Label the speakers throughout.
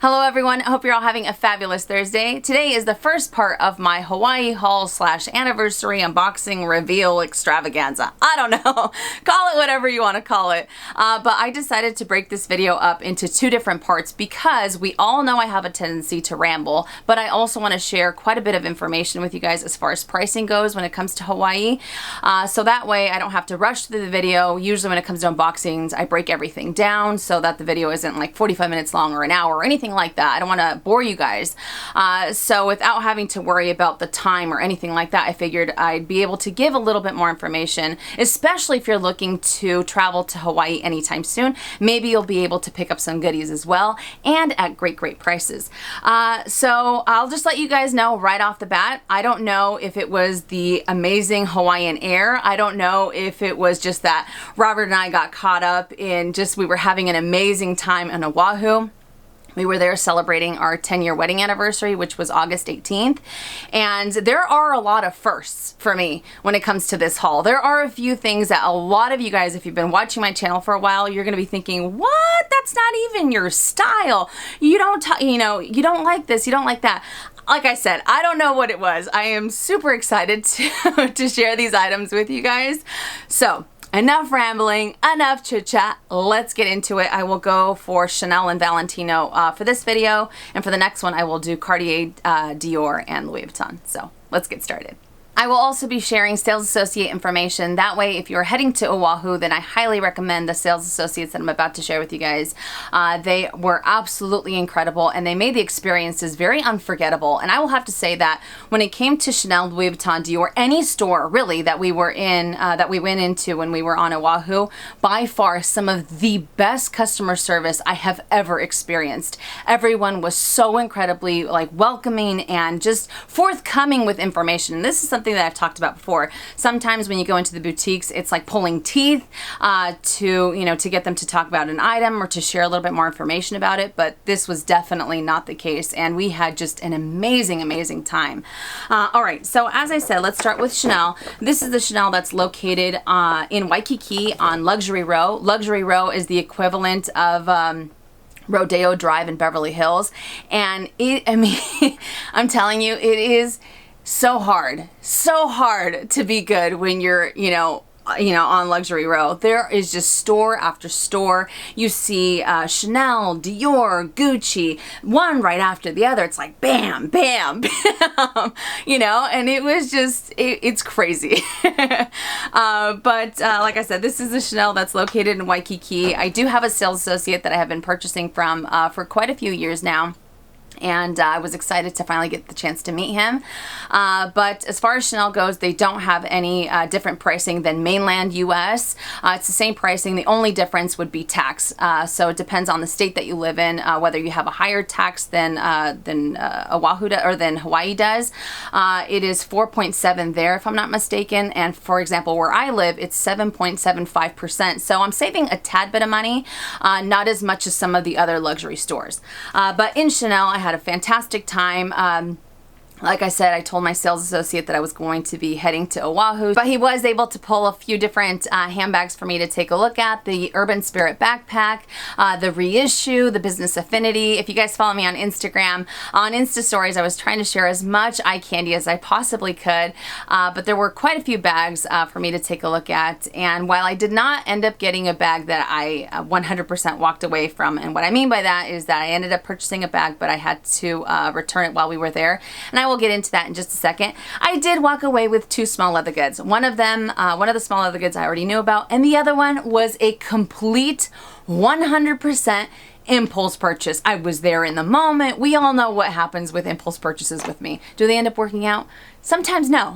Speaker 1: Hello everyone, I hope you're all having a fabulous Thursday. Today is the first part of my Hawaii haul / anniversary unboxing reveal extravaganza. I don't know, call it whatever you want to call it. But I decided to break this video up into two different parts because we all know I have a tendency to ramble, but I also want to share quite a bit of information with you guys as far as pricing goes when it comes to Hawaii. So that way I don't have to rush through the video. Usually when it comes to unboxings, I break everything down so that the video isn't like 45 minutes long or an hour or anything like that. I don't want to bore you guys. So without having to worry about the time or anything like that, I figured I'd be able to give a little bit more information, especially if you're looking to travel to Hawaii anytime soon. Maybe you'll be able to pick up some goodies as well and at great prices. So I'll just let you guys know right off the bat, I don't know if it was the amazing Hawaiian air. I don't know if it was just that Robert and I got caught up in we were having an amazing time on Oahu. We were there celebrating our 10-year wedding anniversary, which was August 18th. And there are a lot of firsts for me when it comes to this haul. There are a few things that a lot of you guys, if you've been watching my channel for a while, you're going to be thinking, what? That's not even your style. You don't like this, you don't like that. Like I said, I don't know what it was. I am super excited to share these items with you guys. So, enough rambling, enough chit chat, let's get into it. I will go for Chanel and Valentino for this video, and for the next one I will do Cartier, Dior, and Louis Vuitton. So let's get started. I will also be sharing sales associate information. That way, if you're heading to Oahu, then I highly recommend the sales associates that I'm about to share with you guys. They were absolutely incredible, and they made the experiences very unforgettable. And I will have to say that when it came to Chanel, Louis Vuitton, Dior, any store really that we were in, that we went into when we were on Oahu, by far some of the best customer service I have ever experienced. Everyone was so incredibly welcoming and just forthcoming with information. And this is something that I've talked about before. Sometimes when you go into the boutiques, it's like pulling teeth to get them to talk about an item or to share a little bit more information about it, but this was definitely not the case, and we had just an amazing time. All right, so as I said, let's start with Chanel. This is the Chanel that's located in Waikiki on Luxury Row. Luxury Row is the equivalent of Rodeo Drive in Beverly Hills, and I'm telling you, it is so hard to be good when you're, on Luxury Row. There is just store after store. You see Chanel, Dior, Gucci, one right after the other. It's like bam, bam, bam, and it was just, it's crazy. But like I said, this is the Chanel that's located in Waikiki. I do have a sales associate that I have been purchasing from for quite a few years now. And I was excited to finally get the chance to meet him. But as far as Chanel goes, they don't have any different pricing than mainland US. It's the same pricing. The only difference would be tax. So it depends on the state that you live in, whether you have a higher tax than Oahu or than Hawaii does. It is 4.7 there, if I'm not mistaken. And for example, where I live, it's 7.75%. So I'm saving a tad bit of money, not as much as some of the other luxury stores. But in Chanel, I had a fantastic time. Like I said, I told my sales associate that I was going to be heading to Oahu, but he was able to pull a few different handbags for me to take a look at. The Urban Spirit backpack, the Reissue, the Business Affinity. If you guys follow me on Instagram, on Insta Stories, I was trying to share as much eye candy as I possibly could, but there were quite a few bags for me to take a look at. And while I did not end up getting a bag that I 100% walked away from, and what I mean by that is that I ended up purchasing a bag, but I had to return it while we were there. And I will get into that in just a second. I did walk away with two small leather goods. One of the small leather goods I already knew about, and the other one was a complete 100% impulse purchase. I was there in the moment. We all know what happens with impulse purchases with me. Do they end up working out? Sometimes no.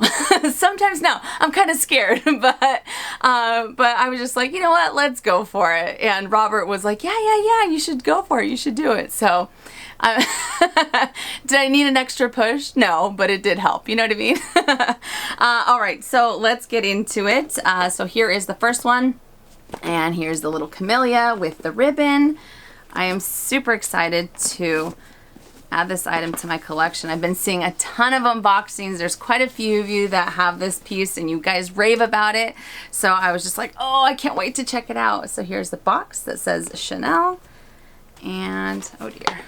Speaker 1: Sometimes no. I'm kind of scared, but I was just like, you know what? Let's go for it. And Robert was like, yeah, you should go for it. You should do it. So did I need an extra push? No, but it did help. You know what I mean? All right, so let's get into it. So here is the first one, and here's the little camellia with the ribbon. I am super excited to add this item to my collection. I've been seeing a ton of unboxings. There's quite a few of you that have this piece and you guys rave about it. So I was just like, oh, I can't wait to check it out. So here's the box that says Chanel. And, oh dear.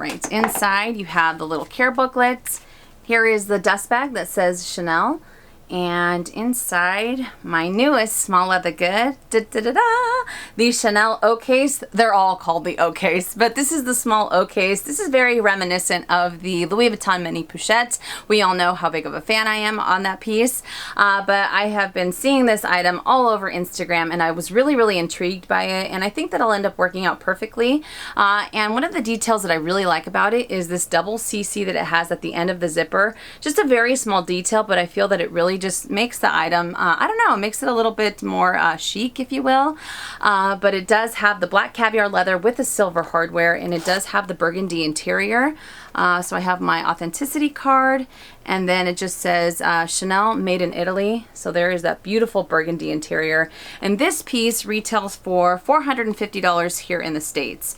Speaker 1: right, inside you have the little care booklet. Here is the dust bag that says Chanel. And inside, my newest small leather good, the Chanel O case. They're all called the O case, but this is the small O case. This is very reminiscent of the Louis Vuitton mini pochette. We all know how big of a fan I am on that piece, but I have been seeing this item all over Instagram, and I was really intrigued by it, and I think that it'll end up working out perfectly. And one of the details that I really like about it is this double CC that it has at the end of the zipper. Just a very small detail, but I feel that it really just makes the item, I don't know, makes it a little bit more chic, if you will. But it does have the black caviar leather with the silver hardware, and it does have the burgundy interior. So I have my authenticity card, and then it just says Chanel made in Italy. So there is that beautiful burgundy interior. And this piece retails for $450 here in the States.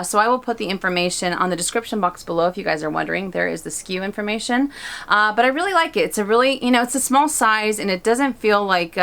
Speaker 1: So I will put the information on the description box below if you guys are wondering. There is the SKU information. But I really like it. It's a really, you know, it's a small size, and it doesn't feel like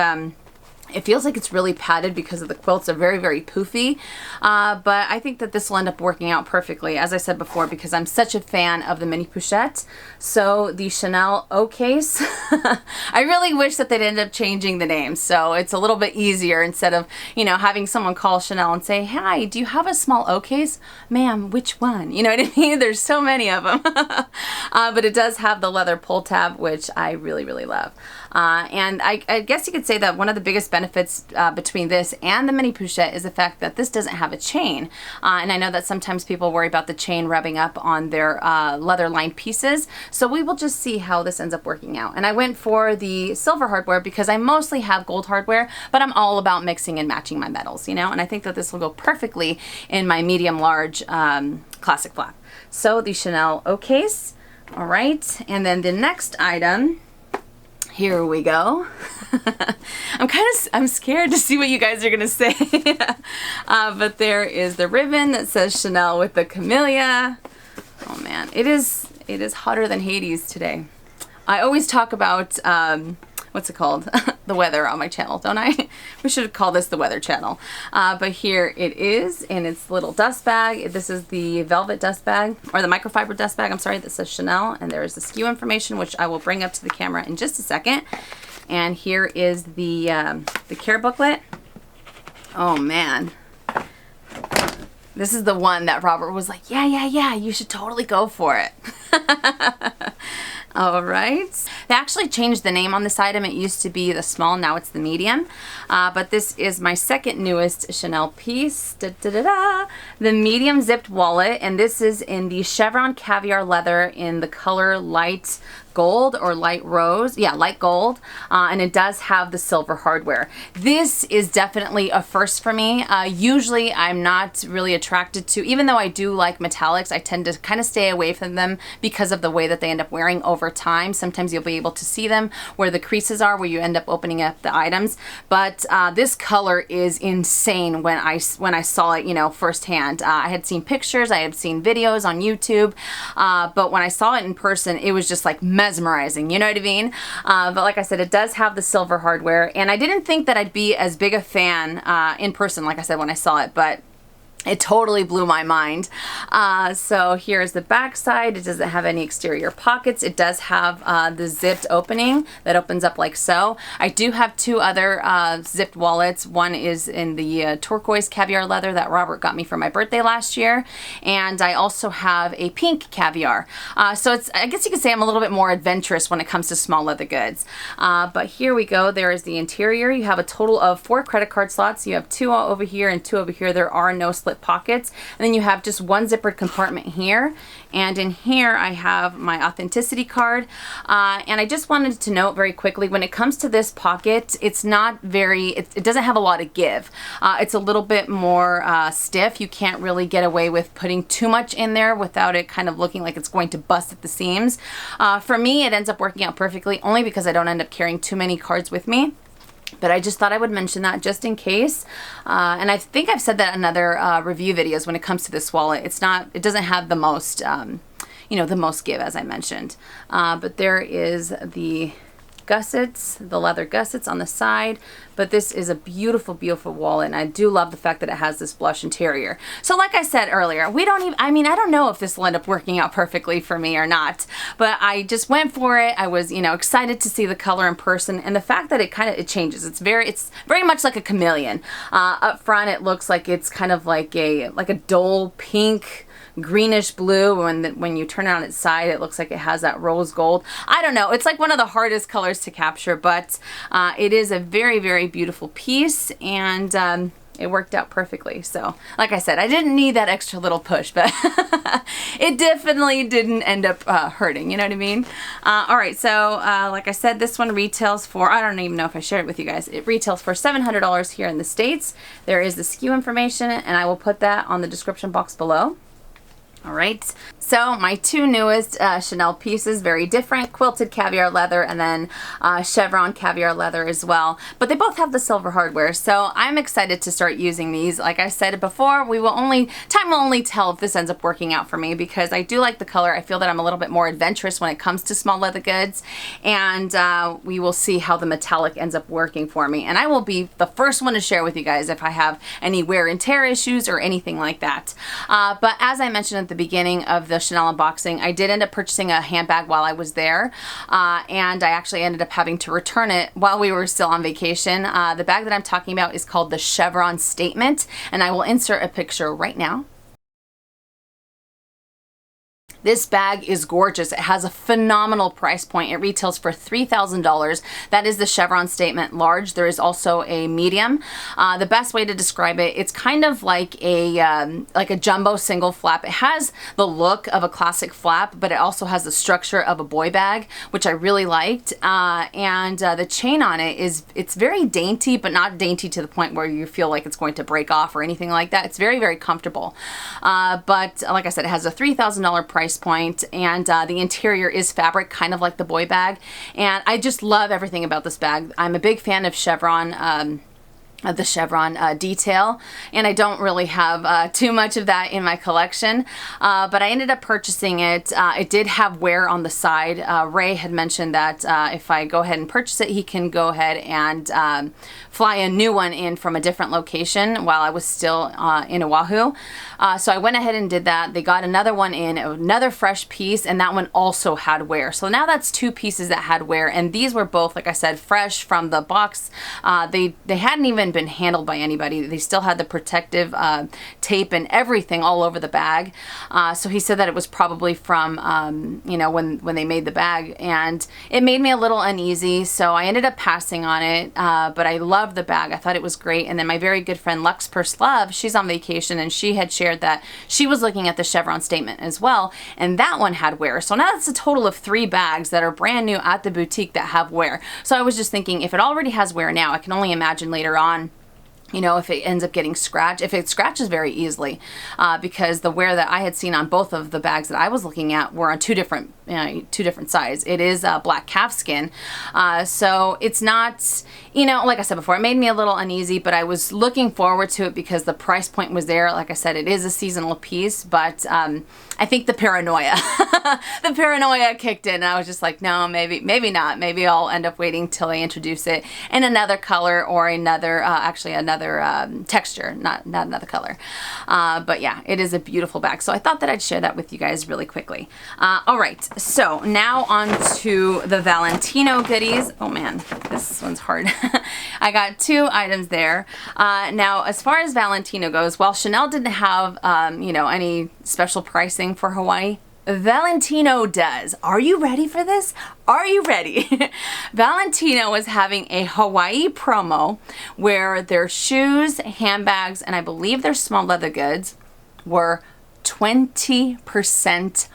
Speaker 1: it feels like it's really padded because of the quilts are very poofy, but I think that this will end up working out perfectly, as I said before, because I'm such a fan of the mini pochette. So the Chanel O case, I really wish that they'd end up changing the name, so it's a little bit easier instead of, you know, having someone call Chanel and say, hi, do you have a small O case? Ma'am, which one? You know what I mean? There's so many of them. But it does have the leather pull tab, which I really love. And I guess you could say that one of the biggest benefits between this and the mini pochette is the fact that this doesn't have a chain. And I know that sometimes people worry about the chain rubbing up on their leather lined pieces. So we will just see how this ends up working out. And I went for the silver hardware because I mostly have gold hardware, but I'm all about mixing and matching my metals, you know, and I think that this will go perfectly in my medium large classic flap. So the Chanel O case. All right. And then the next item, here we go. I'm scared to see what you guys are gonna say. But there is the ribbon that says Chanel with the camellia. Oh man, it is hotter than Hades today. I always talk about what's it called? The weather on my channel, don't I? We should call this the weather channel. But here it is in its little dust bag. This is the velvet dust bag, or the microfiber dust bag, I'm sorry, that says Chanel. And there is the SKU information, which I will bring up to the camera in just a second. And here is the care booklet. Oh man. This is the one that Robert was like, yeah, you should totally go for it. All right. They actually changed the name on this item. It used to be the small, now it's the medium. But this is my second newest Chanel piece. The medium zipped wallet, and this is in the chevron caviar leather in the color light gold or light rose. Yeah, light gold. And it does have the silver hardware. This is definitely a first for me. Usually I'm not really attracted to, even though I do like metallics, I tend to kind of stay away from them because of the way that they end up wearing over time. Sometimes you'll be able to see them where the creases are, where you end up opening up the items. But this color is insane when I saw it, you know, firsthand. I had seen pictures, I had seen videos on YouTube, but when I saw it in person, it was just like mesmerizing, you know what I mean? But like I said, it does have the silver hardware, and I didn't think that I'd be as big a fan in person, like I said, when I saw it, but it totally blew my mind. So here's the back side. It doesn't have any exterior pockets. It does have the zipped opening that opens up like so. I do have two other zipped wallets. One is in the turquoise caviar leather that Robert got me for my birthday last year. And I also have a pink caviar. So it's, I guess you could say I'm a little bit more adventurous when it comes to small leather goods. But here we go. There is the interior. You have a total of 4 credit card slots. You have 2 over here and 2 over here. There are no split pockets, and then you have just one zippered compartment here, and in here I have my authenticity card. And I just wanted to note very quickly, when it comes to this pocket, it's not very, it doesn't have a lot of give. It's a little bit more stiff. You can't really get away with putting too much in there without it kind of looking like it's going to bust at the seams. For me, it ends up working out perfectly, only because I don't end up carrying too many cards with me. But I just thought I would mention that just in case. And I think I've said that in other review videos when it comes to this wallet. It doesn't have the most, you know, the most give, as I mentioned. But there is the gussets, the leather gussets on the side. but this is a beautiful, beautiful wallet, and I do love the fact that it has this blush interior. So like I said earlier, I don't know if this will end up working out perfectly for me or not, but I just went for it. I was, excited to see the color in person, and the fact that it changes. It's very much like a chameleon. Up front, it looks like it's kind of like a dull pink, greenish blue. When you turn it on its side, it looks like it has that rose gold. I don't know. It's like one of the hardest colors to capture, but it is a very, very beautiful piece, and it worked out perfectly. So like I said, I didn't need that extra little push, but it definitely didn't end up hurting. You know what I mean? All right. So like I said, this one retails for, I don't even know if I shared it with you guys. It retails for $700 here in the States. There is the SKU information, and I will put that on the description box below. All right, so my two newest Chanel pieces, very different, quilted caviar leather and then chevron caviar leather as well. But they both have the silver hardware, so I'm excited to start using these. Like I said before, time will only tell if this ends up working out for me, because I do like the color. I feel that I'm a little bit more adventurous when it comes to small leather goods, and we will see how the metallic ends up working for me. And I will be the first one to share with you guys if I have any wear and tear issues or anything like that. But as I mentioned at the beginning of the Chanel unboxing, I did end up purchasing a handbag while I was there, and I actually ended up having to return it while we were still on vacation. The bag that I'm talking about is called the Chevron Statement, and I will insert a picture right now. This bag is gorgeous. It has a phenomenal price point. It retails for $3,000. That is the Chevron Statement large. There is also a medium. The best way to describe it, it's kind of like a jumbo single flap. It has the look of a classic flap, but it also has the structure of a boy bag, which I really liked. And the chain on it it's very dainty, but not dainty to the point where you feel like it's going to break off or anything like that. It's very, very comfortable. But like I said, it has a $3,000 price point, and the interior is fabric, kind of like the boy bag, and I just love everything about this bag. I'm a big fan of Chevron, of the chevron detail, and I don't really have too much of that in my collection, but I ended up purchasing it. It did have wear on the side. Ray had mentioned that if I go ahead and purchase it, he can go ahead and fly a new one in from a different location while I was still in Oahu. So I went ahead and did that. They got another one in, another fresh piece, and that one also had wear. So now that's two pieces that had wear, and these were both, like I said, fresh from the box. They hadn't even been handled by anybody. They still had the protective tape and everything all over the bag. So he said that it was probably from when they made the bag, and it made me a little uneasy, so I ended up passing on it. But I loved the bag. I thought it was great. And then my very good friend Lux Purse Love, she's on vacation, and she had shared that she was looking at the Chevron Statement as well, and that one had wear. So now that's a total of 3 bags that are brand new at the boutique that have wear. So I was just thinking, if it already has wear now, I can only imagine later on, if it ends up getting scratched, if it scratches very easily, because the wear that I had seen on both of the bags that I was looking at were on two different sides. It is black calfskin, so it's not, like I said before, it made me a little uneasy, but I was looking forward to it because the price point was there. Like I said, it is a seasonal piece, but I think the paranoia, kicked in, and I was just like, no, maybe not. Maybe I'll end up waiting till they introduce it in another color or another texture, not another color. But yeah, it is a beautiful bag. So I thought that I'd share that with you guys really quickly. All right, so now on to the Valentino goodies. Oh man, this one's hard. I got 2 items there. Now, as far as Valentino goes, while Chanel didn't have, any special pricing for Hawaii, Valentino does. Are you ready for this? Are you ready? Valentino was having a Hawaii promo where their shoes, handbags, and I believe their small leather goods were 20%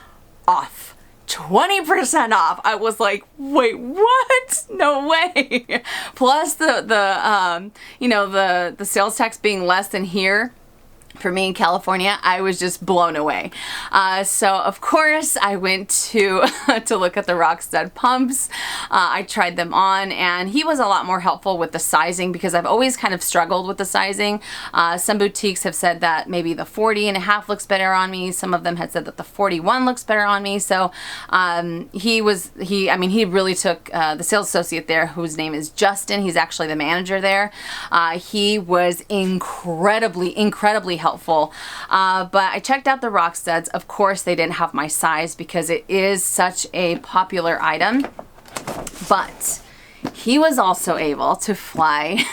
Speaker 1: off. 20% off. I was like, wait, what? No way. Plus the sales tax being less than here. for me in California, I was just blown away. So of course I went to to look at the Rockstud pumps. I tried them on, and he was a lot more helpful with the sizing because I've always kind of struggled with the sizing. Some boutiques have said that maybe the 40.5 looks better on me. Some of them had said that the 41 looks better on me. So he really took the sales associate there, whose name is Justin. He's actually the manager there. He was incredibly helpful. But I checked out the Rockstuds. Of course, they didn't have my size because it is such a popular item. But he was also able to fly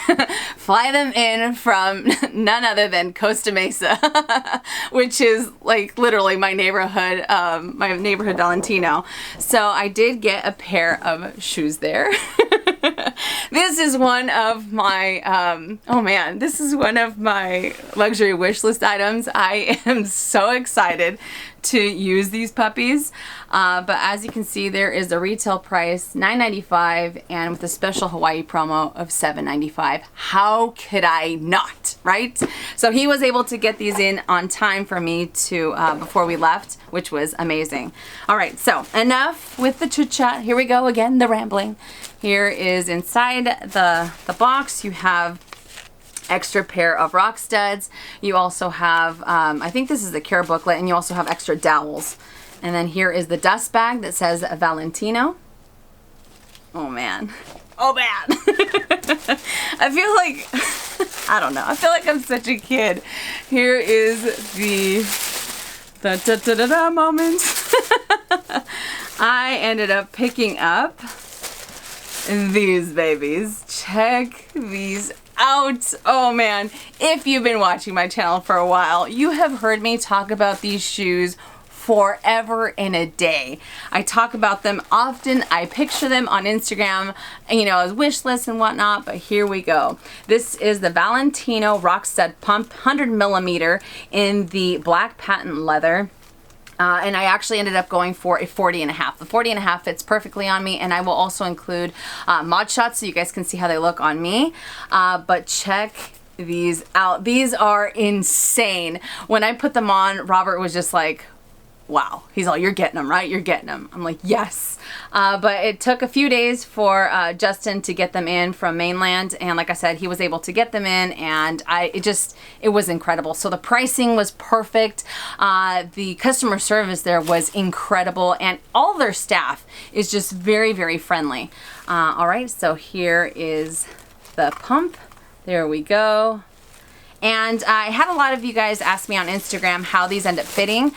Speaker 1: them in from none other than Costa Mesa, which is like literally my neighborhood Valentino. So I did get a pair of shoes there. This is one of my, this is one of my luxury wish list items. I am so excited to use these puppies. But as you can see, there is a retail price, $9.95, and with a special Hawaii promo of $7.95. How could I not, right? So he was able to get these in on time for me to before we left, which was amazing. All right, so enough with the chit chat. Here we go again, the rambling. Here is inside the box. You have extra pair of Rockstuds. You also have, I think this is the care booklet, and you also have extra dowels. And then here is the dust bag that says Valentino. Oh man. Oh man. I feel like, I don't know. I feel like I'm such a kid. Here is the da-da-da-da-da moment. I ended up picking up these babies. Check these out. Oh man, if you've been watching my channel for a while, you have heard me talk about these shoes forever and a day. I talk about them often. I picture them on Instagram, you know, as wish lists and whatnot, but here we go. This is the Valentino Rockstud Pump 100mm in the black patent leather. And I actually ended up going for a 40.5. The 40.5 fits perfectly on me, and I will also include mod shots so you guys can see how they look on me. But check these out. These are insane. When I put them on, Robert was just like, wow. He's all, you're getting them, right? You're getting them. I'm like, yes. But it took a few days for Justin to get them in from mainland. And like I said, he was able to get them in, and it was incredible. So the pricing was perfect. The customer service there was incredible, and all their staff is just very, very friendly. All right, so here is the pump. There we go. And I had a lot of you guys ask me on Instagram how these end up fitting,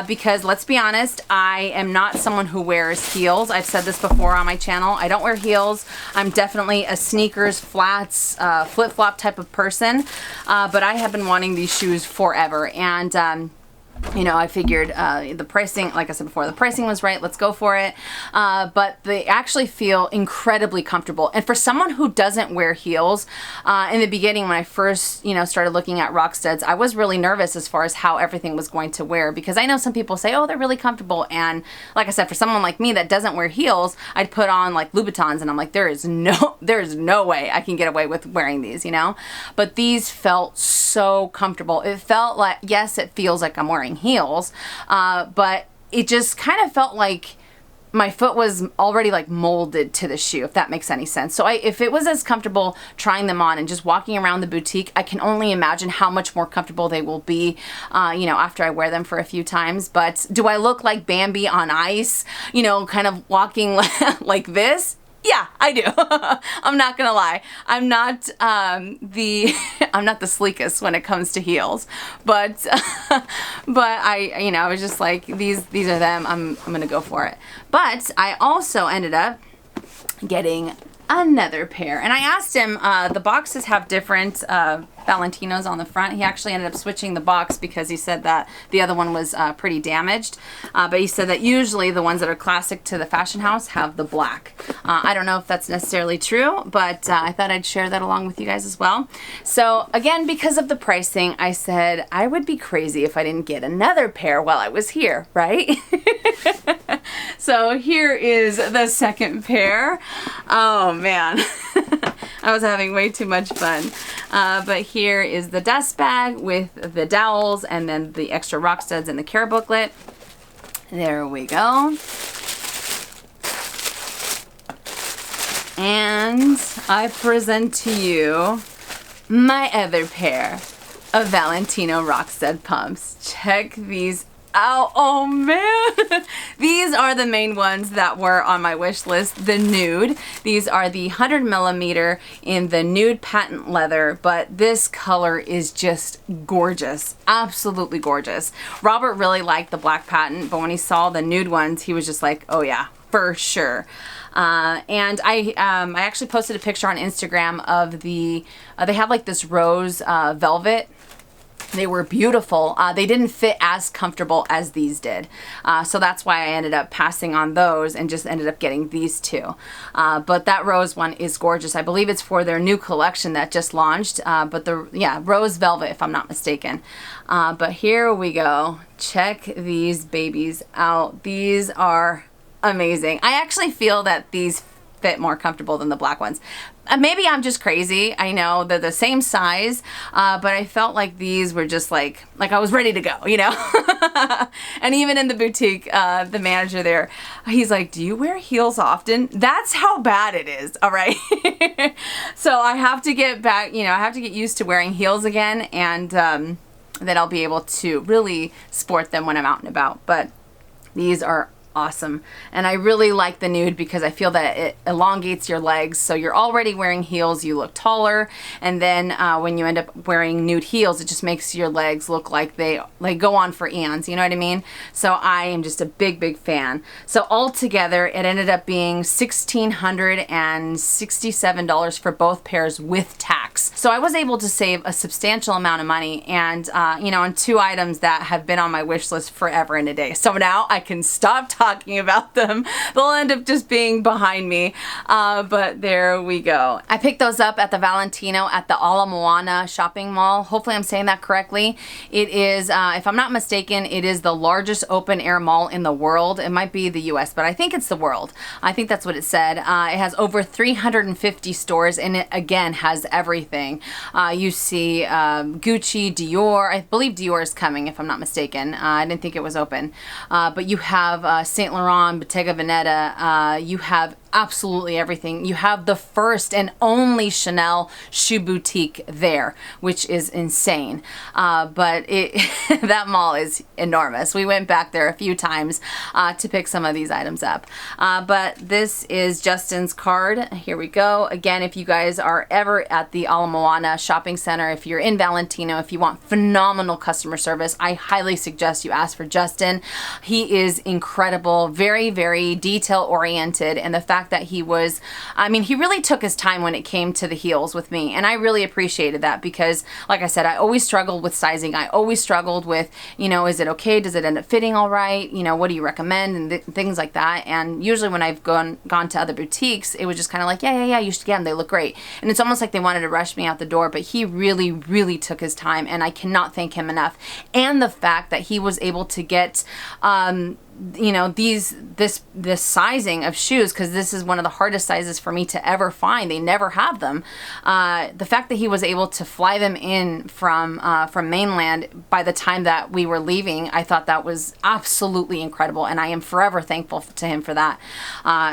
Speaker 1: because let's be honest, I am not someone who wears heels. I've said this before on my channel. I don't wear heels. I'm definitely a sneakers, flats, flip-flop type of person, but I have been wanting these shoes forever. And you know, I figured the pricing, like I said before, the pricing was right. Let's go for it. But they actually feel incredibly comfortable. And for someone who doesn't wear heels, in the beginning when I first, you know, started looking at Rockstuds, I was really nervous as far as how everything was going to wear, because I know some people say, oh, they're really comfortable. And like I said, for someone like me that doesn't wear heels, I'd put on like Louboutins, and I'm like, there's no way I can get away with wearing these, you know? But these felt so comfortable. It felt like, yes, it feels like I'm wearing heels, but it just kind of felt like my foot was already like molded to the shoe, if that makes any sense. So if it was as comfortable trying them on and just walking around the boutique, I can only imagine how much more comfortable they will be, you know, after I wear them for a few times. But do I look like Bambi on ice, you know, kind of walking like this? Yeah, I do. I'm not gonna lie. I'm not I'm not the sleekest when it comes to heels, but I, you know, I was just like, these are them. I'm gonna go for it. But I also ended up getting another pair, and I asked him, the boxes have different Valentinos on the front. He actually ended up switching the box because he said that the other one was pretty damaged, but he said that usually the ones that are classic to the fashion house have the black. I don't know if that's necessarily true, but I thought I'd share that along with you guys as well. So again, because of the pricing, I said I would be crazy if I didn't get another pair while I was here, right? So here is the second pair. Oh man, I was having way too much fun. But here is the dust bag with the dowels and then the extra rock studs and the care booklet. There we go. And I present to you my other pair of Valentino rock stud pumps. Check these out. Oh man. These are the main ones that were on my wish list. The nude. These are the 100 millimeter in the nude patent leather, but this color is just gorgeous. Absolutely gorgeous. Robert really liked the black patent, but when he saw the nude ones, he was just like, oh yeah, for sure. And I actually posted a picture on Instagram of the, they have like this rose velvet. They were beautiful. They didn't fit as comfortable as these did. So that's why I ended up passing on those and just ended up getting these two. But that rose one is gorgeous. I believe it's for their new collection that just launched. But rose velvet, if I'm not mistaken. But here we go. Check these babies out. These are amazing. I actually feel that these fit more comfortable than the black ones. Maybe I'm just crazy. I know they're the same size, but I felt like these were just like I was ready to go, you know? And even in the boutique, the manager there, he's like, do you wear heels often? That's how bad it is, all right? So I have to get back, you know, I have to get used to wearing heels again, and then I'll be able to really sport them when I'm out and about. But these are awesome. And I really like the nude because I feel that it elongates your legs. So you're already wearing heels, you look taller. And then when you end up wearing nude heels, it just makes your legs look like they go on for eons. You know what I mean? So I am just a big, big fan. So altogether, it ended up being $1,667 for both pairs with tax. So I was able to save a substantial amount of money, and you know, on two items that have been on my wish list forever and a day. So now I can stop talking about them. They'll end up just being behind me, but there we go. I picked those up at the Valentino at the Ala Moana shopping mall. Hopefully I'm saying that correctly. It is, if I'm not mistaken, it is the largest open air mall in the world. It might be the US, but I think it's the world. I think that's what it said. It has over 350 stores, and it again has everything. You see Gucci, Dior. I believe Dior is coming, if I'm not mistaken. I didn't think it was open. But you have Saint Laurent, Bottega Veneta. You have absolutely everything. You have the first and only Chanel shoe boutique there, which is insane. But that mall is enormous. We went back there a few times to pick some of these items up. But this is Justin's card. Here we go. Again, if you guys are ever at the Ala Moana shopping center, if you're in Valentino, if you want phenomenal customer service, I highly suggest you ask for Justin. He is incredible, very, very detail oriented, and the fact that he was, I mean, he really took his time when it came to the heels with me, and I really appreciated that because, like I said, I always struggled with sizing. I always struggled with, you know, is it okay? Does it end up fitting all right? You know, what do you recommend? And things like that. And usually when I've gone to other boutiques, it was just kind of like, yeah, you should get them. They look great. And it's almost like they wanted to rush me out the door, but he really, really took his time, and I cannot thank him enough. And the fact that he was able to get, you know, this sizing of shoes, because this is one of the hardest sizes for me to ever find. They never have them. The fact that he was able to fly them in from mainland by the time that we were leaving, I thought that was absolutely incredible, and I am forever thankful to him for that.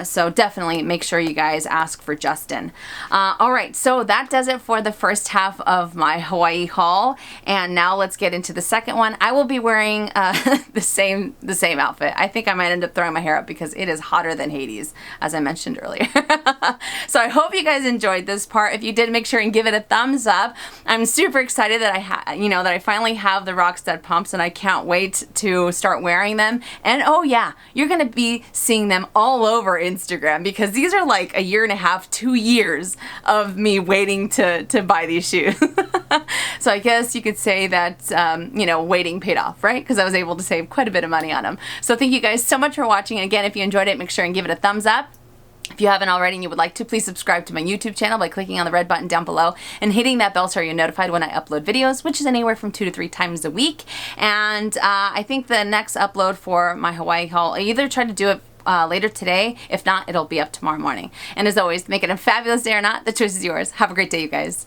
Speaker 1: So definitely make sure you guys ask for Justin. All right, so that does it for the first half of my Hawaii haul, and now let's get into the second one. I will be wearing the same outfit. I think I might end up throwing my hair up because it is hotter than Hades, as I mentioned earlier. So I hope you guys enjoyed this part. If you did, make sure and give it a thumbs up. I'm super excited that I finally have the Rockstud pumps, and I can't wait to start wearing them. And oh yeah, you're gonna be seeing them all over Instagram because these are like a year and a half, 2 years of me waiting to buy these shoes. So I guess you could say that, you know, waiting paid off, right? Because I was able to save quite a bit of money on them. So thank you guys so much for watching. And again, if you enjoyed it, make sure and give it a thumbs up. If you haven't already and you would like to, please subscribe to my YouTube channel by clicking on the red button down below and hitting that bell so you're notified when I upload videos, which is anywhere from 2 to 3 times a week. And I think the next upload for my Hawaii haul, I either try to do it later today. If not, it'll be up tomorrow morning. And as always, make it a fabulous day or not, the choice is yours. Have a great day, you guys.